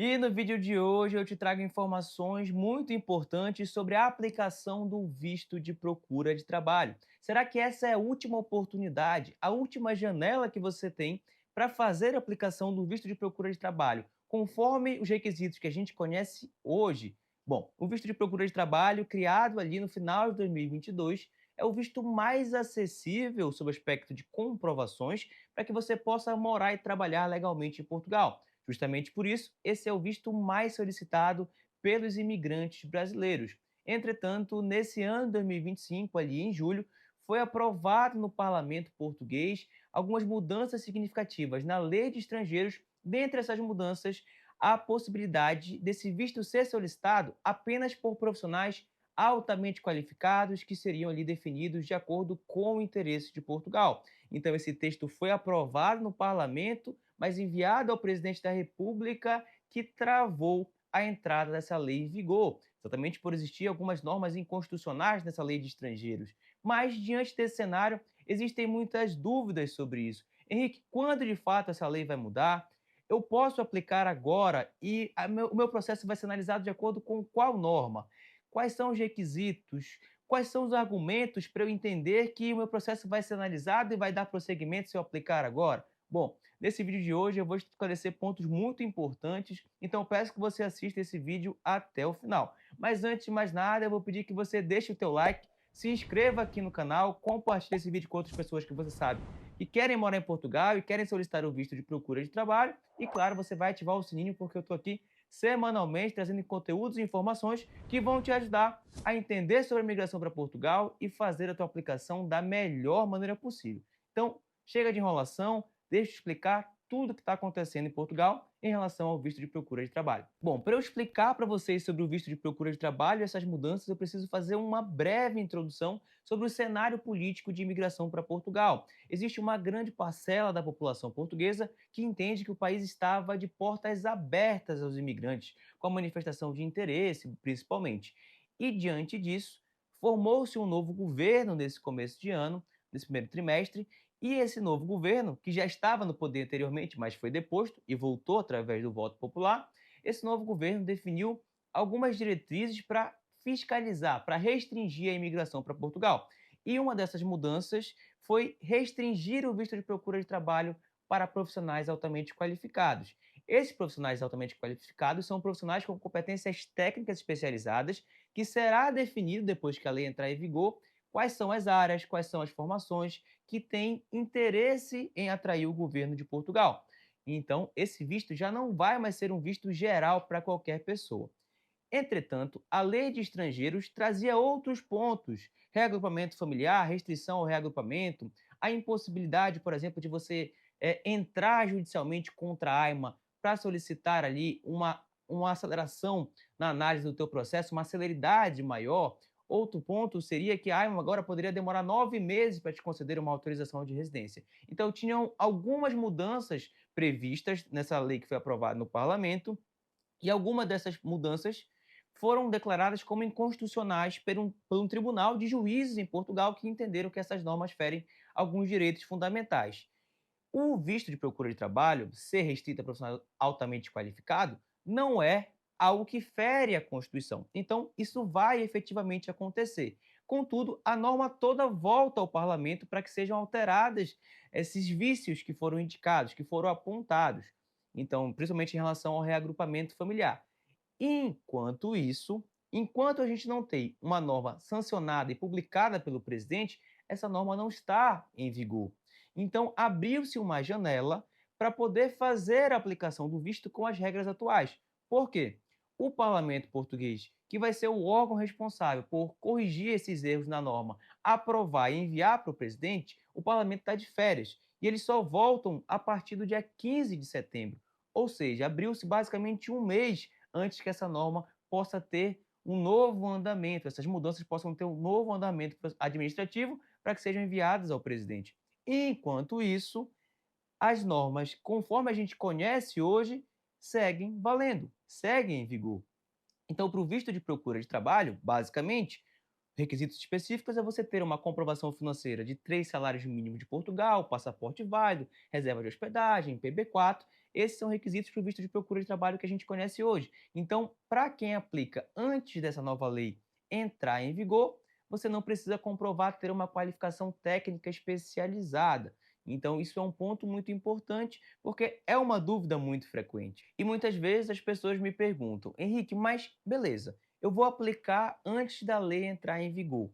E no vídeo de hoje eu te trago informações muito importantes sobre a aplicação do visto de procura de trabalho. Será que essa é a última oportunidade, a última janela que você tem para fazer a aplicação do visto de procura de trabalho, conforme os requisitos que a gente conhece hoje? Bom, o visto de procura de trabalho, criado ali no final de 2022, é o visto mais acessível sob o aspecto de comprovações para que você possa morar e trabalhar legalmente em Portugal. Justamente por isso, esse é o visto mais solicitado pelos imigrantes brasileiros. Entretanto, nesse ano de 2025, ali em julho, foi aprovado no parlamento português algumas mudanças significativas na lei de estrangeiros. Dentre essas mudanças, a possibilidade desse visto ser solicitado apenas por profissionais altamente qualificados que seriam ali definidos de acordo com o interesse de Portugal. Então, esse texto foi aprovado no parlamento, mas enviado ao presidente da República, que travou a entrada dessa lei em vigor, exatamente por existir algumas normas inconstitucionais nessa lei de estrangeiros. Mas, diante desse cenário, existem muitas dúvidas sobre isso. Henrique, quando de fato essa lei vai mudar? Eu posso aplicar agora e o meu processo vai ser analisado de acordo com qual norma? Quais são os requisitos? Quais são os argumentos para eu entender que o meu processo vai ser analisado e vai dar prosseguimento se eu aplicar agora? Bom, nesse vídeo de hoje eu vou esclarecer pontos muito importantes, então eu peço que você assista esse vídeo até o final. Mas antes de mais nada, eu vou pedir que você deixe o teu like, se inscreva aqui no canal, compartilhe esse vídeo com outras pessoas que você sabe que querem morar em Portugal e querem solicitar o visto de procura de trabalho. E claro, você vai ativar o sininho porque eu estou aqui semanalmente trazendo conteúdos e informações que vão te ajudar a entender sobre a migração para Portugal e fazer a tua aplicação da melhor maneira possível. Então, chega de enrolação, deixa eu explicar tudo o que está acontecendo em Portugal em relação ao visto de procura de trabalho. Bom, para eu explicar para vocês sobre o visto de procura de trabalho e essas mudanças, eu preciso fazer uma breve introdução sobre o cenário político de imigração para Portugal. Existe uma grande parcela da população portuguesa que entende que o país estava de portas abertas aos imigrantes, com a manifestação de interesse, principalmente. E diante disso, formou-se um novo governo nesse começo de ano, nesse primeiro trimestre, e esse novo governo, que já estava no poder anteriormente, mas foi deposto e voltou através do voto popular, esse novo governo definiu algumas diretrizes para fiscalizar, para restringir a imigração para Portugal. E uma dessas mudanças foi restringir o visto de procura de trabalho para profissionais altamente qualificados. Esses profissionais altamente qualificados são profissionais com competências técnicas especializadas, que será definido depois que a lei entrar em vigor quais são as áreas, quais são as formações que têm interesse em atrair o governo de Portugal. Então, esse visto já não vai mais ser um visto geral para qualquer pessoa. Entretanto, a lei de estrangeiros trazia outros pontos: reagrupamento familiar, restrição ao reagrupamento, a impossibilidade, por exemplo, de você entrar judicialmente contra a AIMA para solicitar ali uma aceleração na análise do teu processo, uma celeridade maior. Outro ponto seria que a AIMA agora poderia demorar 9 meses para te conceder uma autorização de residência. Então, tinham algumas mudanças previstas nessa lei que foi aprovada no parlamento, e algumas dessas mudanças foram declaradas como inconstitucionais por um tribunal de juízes em Portugal que entenderam que essas normas ferem alguns direitos fundamentais. O visto de procura de trabalho ser restrito a profissional altamente qualificado não é algo que fere a Constituição. Então, isso vai efetivamente acontecer. Contudo, a norma toda volta ao parlamento para que sejam alteradas esses vícios que foram indicados, que foram apontados. Então, principalmente em relação ao reagrupamento familiar. Enquanto isso, enquanto a gente não tem uma norma sancionada e publicada pelo presidente, essa norma não está em vigor. Então, abriu-se uma janela para poder fazer a aplicação do visto com as regras atuais. Por quê? O parlamento português, que vai ser o órgão responsável por corrigir esses erros na norma, aprovar e enviar para o presidente, o parlamento está de férias. E eles só voltam a partir do dia 15 de setembro. Ou seja, abriu-se basicamente um mês antes que essa norma possa ter um novo andamento, essas mudanças possam ter um novo andamento administrativo para que sejam enviadas ao presidente. Enquanto isso, as normas, conforme a gente conhece hoje, seguem valendo, seguem em vigor. Então, para o visto de procura de trabalho, basicamente, requisitos específicos é você ter uma comprovação financeira de 3 salários mínimos de Portugal, passaporte válido, reserva de hospedagem, PB4. Esses são requisitos para o visto de procura de trabalho que a gente conhece hoje. Então, para quem aplica antes dessa nova lei entrar em vigor, você não precisa comprovar ter uma qualificação técnica especializada. Então, isso é um ponto muito importante, porque é uma dúvida muito frequente. E muitas vezes as pessoas me perguntam: Henrique, mas beleza, eu vou aplicar antes da lei entrar em vigor.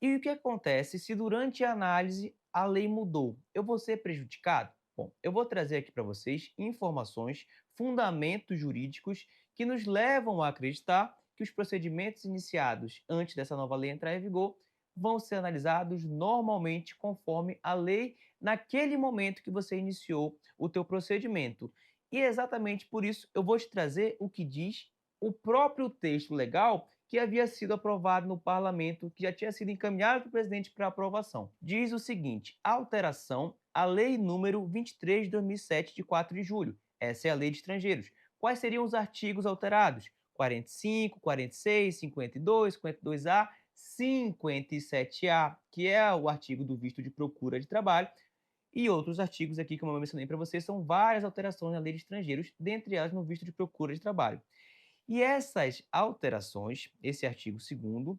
E o que acontece se durante a análise a lei mudou? Eu vou ser prejudicado? Bom, eu vou trazer aqui para vocês informações, fundamentos jurídicos que nos levam a acreditar que os procedimentos iniciados antes dessa nova lei entrar em vigor vão ser analisados normalmente conforme a lei naquele momento que você iniciou o teu procedimento. E é exatamente por isso eu vou te trazer o que diz o próprio texto legal que havia sido aprovado no parlamento, que já tinha sido encaminhado para o presidente para aprovação. Diz o seguinte: alteração à lei número 23 de 2007, de 4 de julho. Essa é a lei de estrangeiros. Quais seriam os artigos alterados? 45, 46, 52, 52A, 57A, que é o artigo do visto de procura de trabalho, e outros artigos aqui, como eu mencionei para vocês, são várias alterações na lei de estrangeiros, dentre elas no visto de procura de trabalho. E essas alterações, esse artigo 2º,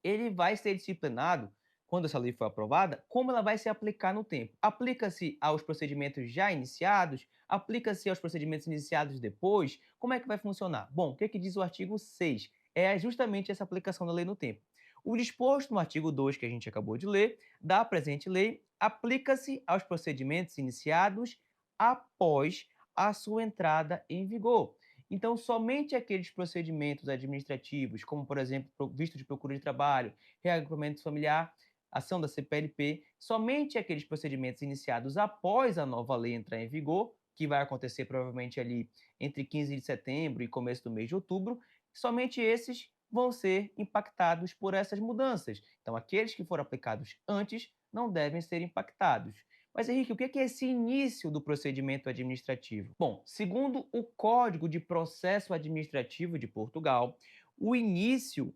ele vai ser disciplinado, quando essa lei for aprovada, como ela vai se aplicar no tempo. Aplica-se aos procedimentos já iniciados? Aplica-se aos procedimentos iniciados depois? Como é que vai funcionar? Bom, o que, é que diz o artigo 6? É justamente essa aplicação da lei no tempo. O disposto no artigo 2, que a gente acabou de ler, da presente lei, aplica-se aos procedimentos iniciados após a sua entrada em vigor. Então, somente aqueles procedimentos administrativos, como, por exemplo, visto de procura de trabalho, reagrupamento familiar, ação da CPLP, somente aqueles procedimentos iniciados após a nova lei entrar em vigor, que vai acontecer provavelmente ali entre 15 de setembro e começo do mês de outubro, somente esses vão ser impactados por essas mudanças. Então, aqueles que foram aplicados antes não devem ser impactados. Mas, Henrique, o que é esse início do procedimento administrativo? Bom, segundo o Código de Processo Administrativo de Portugal,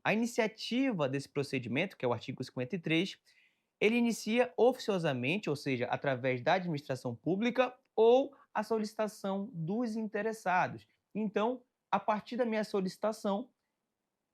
a iniciativa desse procedimento, que é o artigo 53, ele inicia oficiosamente, ou seja, através da administração pública ou a solicitação dos interessados. Então, a partir da minha solicitação,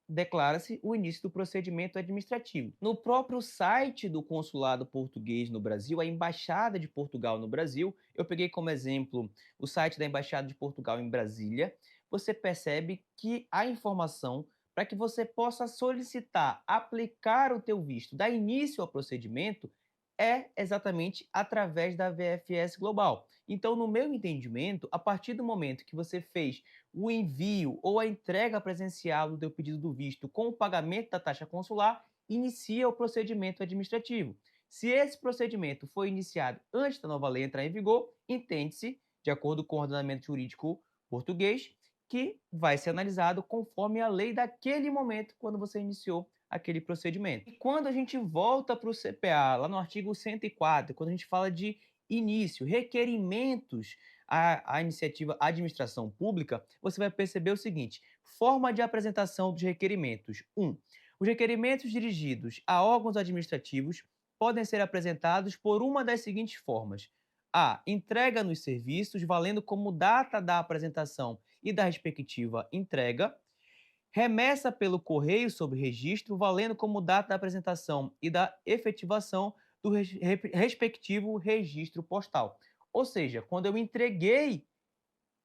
declara-se o início do procedimento administrativo. No próprio site do Consulado Português no Brasil, a Embaixada de Portugal no Brasil, eu peguei como exemplo o site da Embaixada de Portugal em Brasília, você percebe que a informação para que você possa solicitar, aplicar o teu visto, dar início ao procedimento, é exatamente através da VFS Global. Então, no meu entendimento, a partir do momento que você fez o envio ou a entrega presencial do teu pedido do visto com o pagamento da taxa consular, inicia o procedimento administrativo. Se esse procedimento foi iniciado antes da nova lei entrar em vigor, entende-se, de acordo com o ordenamento jurídico português, que vai ser analisado conforme a lei daquele momento, quando você iniciou aquele procedimento. E quando a gente volta para o CPA, lá no artigo 104, quando a gente fala de início, requerimentos à iniciativa administração pública, você vai perceber o seguinte: forma de apresentação dos requerimentos. 1. Os requerimentos dirigidos a órgãos administrativos podem ser apresentados por uma das seguintes formas: a. Entrega nos serviços, valendo como data da apresentação e da respectiva entrega. Remessa pelo correio sob registro, valendo como data da apresentação e da efetivação do respectivo registro postal. Ou seja, quando eu entreguei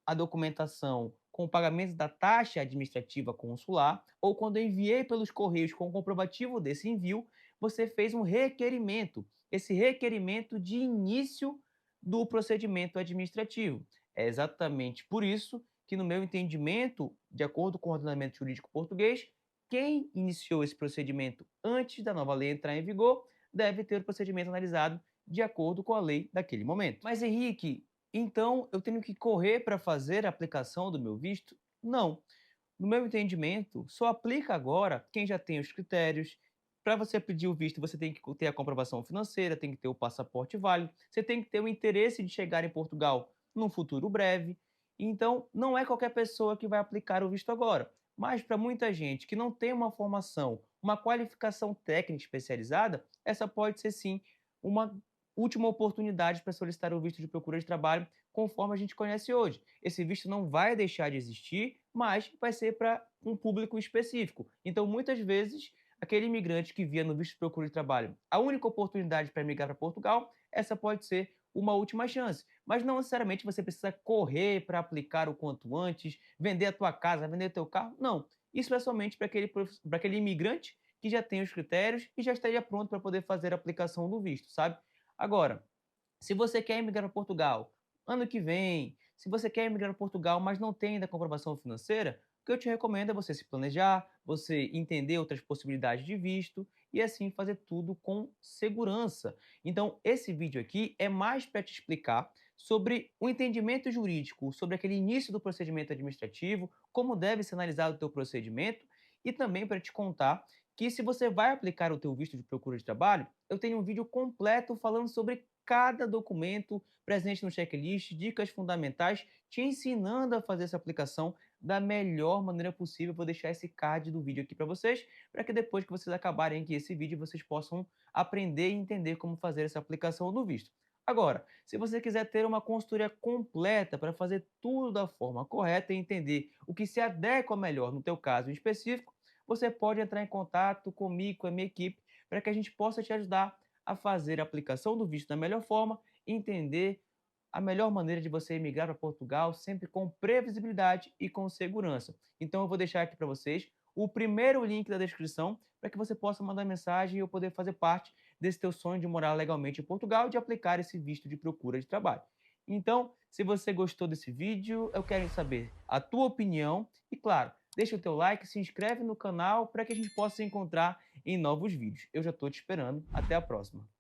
a documentação com o pagamento da taxa administrativa consular, ou quando eu enviei pelos correios com o comprovativo desse envio, você fez um requerimento. Esse requerimento de início do procedimento administrativo. É exatamente por isso que, no meu entendimento, de acordo com o ordenamento jurídico português, quem iniciou esse procedimento antes da nova lei entrar em vigor deve ter o procedimento analisado de acordo com a lei daquele momento. Mas, Henrique, então eu tenho que correr para fazer a aplicação do meu visto? Não. No meu entendimento, só aplica agora quem já tem os critérios. Para você pedir o visto, você tem que ter a comprovação financeira, tem que ter o passaporte válido, você tem que ter o interesse de chegar em Portugal num futuro breve. Então, não é qualquer pessoa que vai aplicar o visto agora. Mas para muita gente que não tem uma formação, uma qualificação técnica especializada, essa pode ser sim uma última oportunidade para solicitar o visto de procura de trabalho conforme a gente conhece hoje. Esse visto não vai deixar de existir, mas vai ser para um público específico. Então, muitas vezes, aquele imigrante que via no visto de procura de trabalho a única oportunidade para migrar para Portugal, essa pode ser uma última chance. Mas não necessariamente você precisa correr para aplicar o quanto antes, vender a tua casa, vender o teu carro. Não. Isso é somente para aquele imigrante que já tem os critérios e já estaria pronto para poder fazer a aplicação do visto, sabe? Agora, se você quer emigrar para Portugal ano que vem, se você quer emigrar para Portugal, mas não tem ainda comprovação financeira, o que eu te recomendo é você se planejar, você entender outras possibilidades de visto e assim fazer tudo com segurança. Então, esse vídeo aqui é mais para te explicar sobre o entendimento jurídico, sobre aquele início do procedimento administrativo, como deve ser analisado o teu procedimento e também para te contar que se você vai aplicar o teu visto de procura de trabalho, eu tenho um vídeo completo falando sobre cada documento presente no checklist, dicas fundamentais, te ensinando a fazer essa aplicação da melhor maneira possível. Vou deixar esse card do vídeo aqui para vocês, para que depois que vocês acabarem aqui esse vídeo, vocês possam aprender e entender como fazer essa aplicação do visto. Agora, se você quiser ter uma consultoria completa para fazer tudo da forma correta e entender o que se adequa melhor no teu caso em específico, você pode entrar em contato comigo, com a minha equipe, para que a gente possa te ajudar a fazer a aplicação do visto da melhor forma e entender a melhor maneira de você emigrar para Portugal, sempre com previsibilidade e com segurança. Então eu vou deixar aqui para vocês o primeiro link da descrição para que você possa mandar mensagem e eu poder fazer parte desse teu sonho de morar legalmente em Portugal e de aplicar esse visto de procura de trabalho. Então, se você gostou desse vídeo, eu quero saber a tua opinião e, claro, deixa o teu like, se inscreve no canal para que a gente possa se encontrar em novos vídeos. Eu já estou te esperando. Até a próxima.